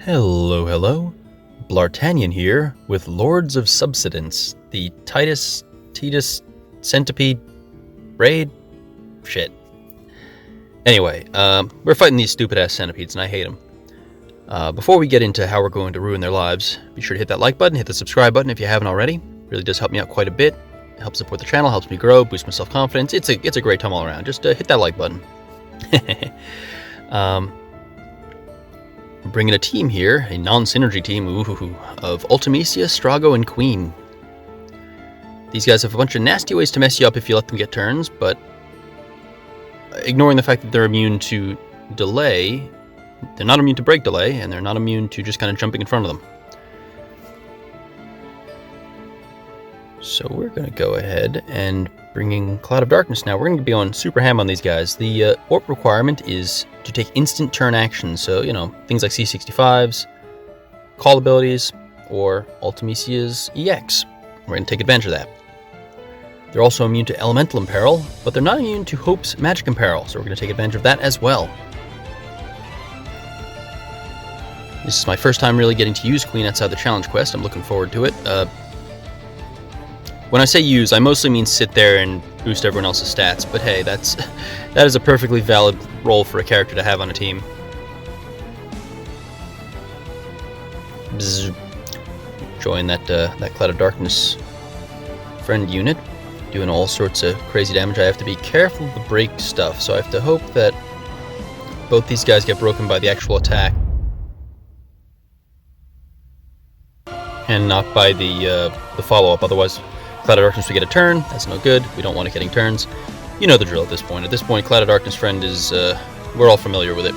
Hello, hello. Bl'Artagnan here with Lords of Subsidence, the Titus Centipede raid shit. Anyway, we're fighting these stupid-ass centipedes, and I hate them. Before we get into how we're going to ruin their lives, be sure to hit that like button, hit the subscribe button if you haven't already. It really does help me out quite a bit. It helps support the channel, helps me grow, boost my self-confidence. It's a great time all around. Just hit that like button. I'm bringing a team here, a non-synergy team, of Ultimecia, Strago, and Queen. These guys have a bunch of nasty ways to mess you up if you let them get turns, but ignoring the fact that they're immune to delay, they're not immune to break delay, and they're not immune to just kind of jumping in front of them. So we're going to go ahead and bringing Cloud of Darkness now. We're going to be on super ham on these guys. The warp requirement is to take instant turn action, so, you know, things like C65s, call abilities, or Ultimecia's EX. We're going to take advantage of that. They're also immune to Elemental Imperil, but they're not immune to Hope's Magic Imperil, so we're going to take advantage of that as well. This is my first time really getting to use Queen outside the challenge quest. I'm looking forward to it. When I say use, I mostly mean sit there and boost everyone else's stats, but hey, that is a perfectly valid role for a character to have on a team. Bzz. Join that Cloud of Darkness friend unit, doing all sorts of crazy damage. I have to be careful of the break stuff, so I have to hope that both these guys get broken by the actual attack, and not by the follow-up. Otherwise, Cloud of Darkness, we get a turn. That's no good. We don't want it getting turns. You know the drill at this point. At this point, Cloud of Darkness friend is, we're all familiar with it.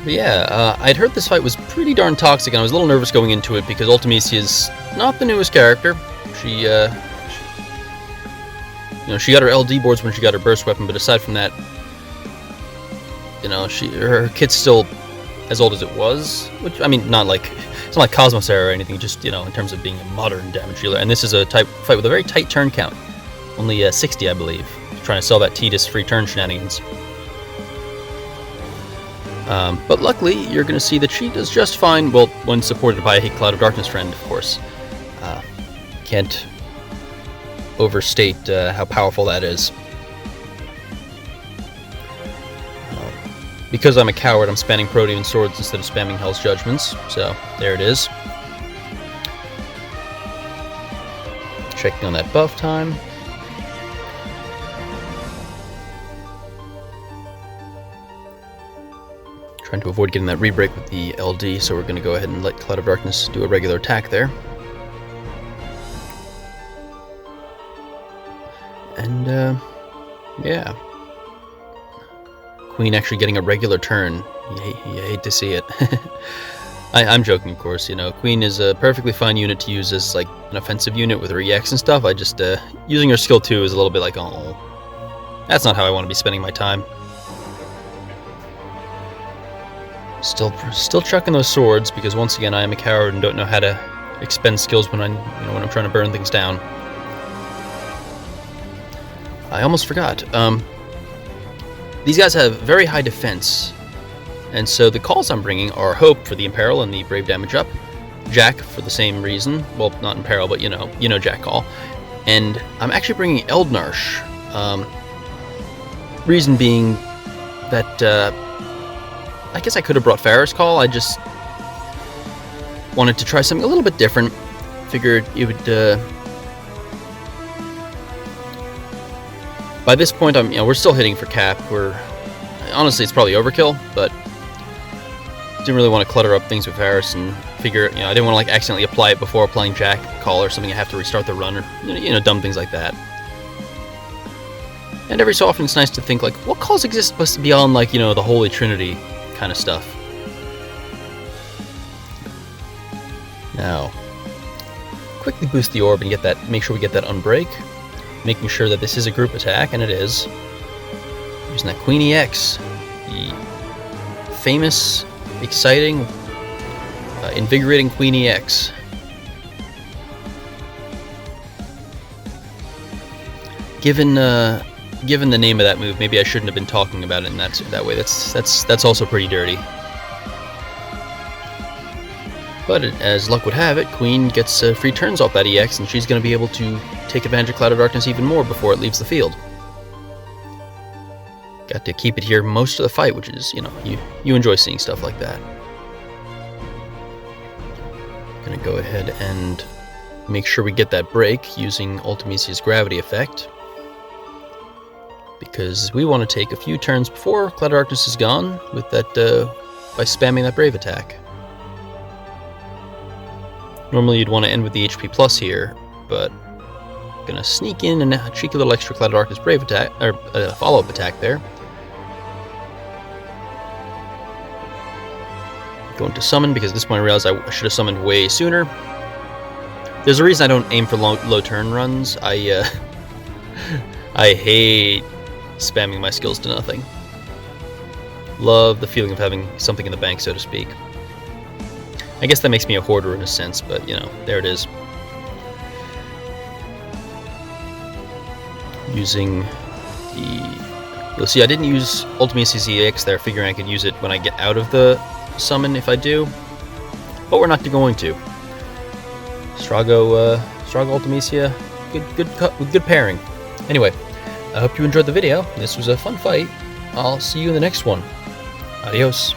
But yeah, I'd heard this fight was pretty darn toxic, and I was a little nervous going into it because Ultimecia is not the newest character. She got her LD boards when she got her burst weapon, but aside from that, you know, her kit's still as old as it was, which, I mean, it's not like Cosmos era or anything, just, you know, in terms of being a modern damage dealer. And this is a type fight with a very tight turn count, only 60, I believe, trying to sell that Titus free turn shenanigans. But luckily, you're going to see that she does just fine, well, when supported by a Cloud of Darkness friend, of course. Can't overstate how powerful that is. Because I'm a coward, I'm spamming Protean Swords instead of spamming Hell's Judgments, so there it is. Checking on that buff time. Trying to avoid getting that re-break with the LD, so we're going to go ahead and let Cloud of Darkness do a regular attack there. And, yeah. Queen actually getting a regular turn. You hate to see it. I'm joking, of course. You know, Queen is a perfectly fine unit to use as like an offensive unit with her EX and stuff. I just using her skill 2 is a little bit like, oh, that's not how I want to be spending my time. Still chucking those swords because once again I am a coward and don't know how to expend skills when I'm trying to burn things down. I almost forgot. These guys have very high defense, and so the calls I'm bringing are Hope for the Imperil and the Brave damage up, Jack for the same reason, well, not Imperil, but you know Jack call, and I'm actually bringing Eldnarsh. Reason being that I guess I could have brought Farrah's call. I just wanted to try something a little bit different. Figured it would. By this point, we're still hitting for cap. Honestly, it's probably overkill, but didn't really want to clutter up things with Varus and figure, I didn't want to like accidentally apply it before applying Jack call or something. I have to restart the run or dumb things like that. And every so often, it's nice to think like, what calls exist beyond like the Holy Trinity kind of stuff. Now, quickly boost the orb and get that. Make sure we get that unbreak. Making sure that this is a group attack, and it is. Using that Queen EX, the famous, exciting, invigorating Queen EX. Given given the name of that move, maybe I shouldn't have been talking about it in that way. That's also pretty dirty. But as luck would have it, Queen gets free turns off that EX, and she's going to be able to take advantage of Cloud of Darkness even more before it leaves the field. Got to keep it here most of the fight, which is, you know, you enjoy seeing stuff like that. Gonna go ahead and make sure we get that break using Ultimecia's gravity effect, because we want to take a few turns before Cloud of Darkness is gone with that by spamming that Brave attack. Normally you'd want to end with the HP plus here, but I'm gonna sneak in a cheeky little extra Cloud of Darkness Brave attack, or follow-up attack there. Going to summon, because at this point I realized I should have summoned way sooner. There's a reason I don't aim for low turn runs. I hate spamming my skills to nothing. Love the feeling of having something in the bank, so to speak. I guess that makes me a hoarder in a sense, but you know, there it is. Using the... You'll see I didn't use Ultimecia's EX there, figuring I could use it when I get out of the summon if I do, but we're not going to. Strago Ultimecia, good pairing. Anyway, I hope you enjoyed the video. This was a fun fight. I'll see you in the next one. Adios.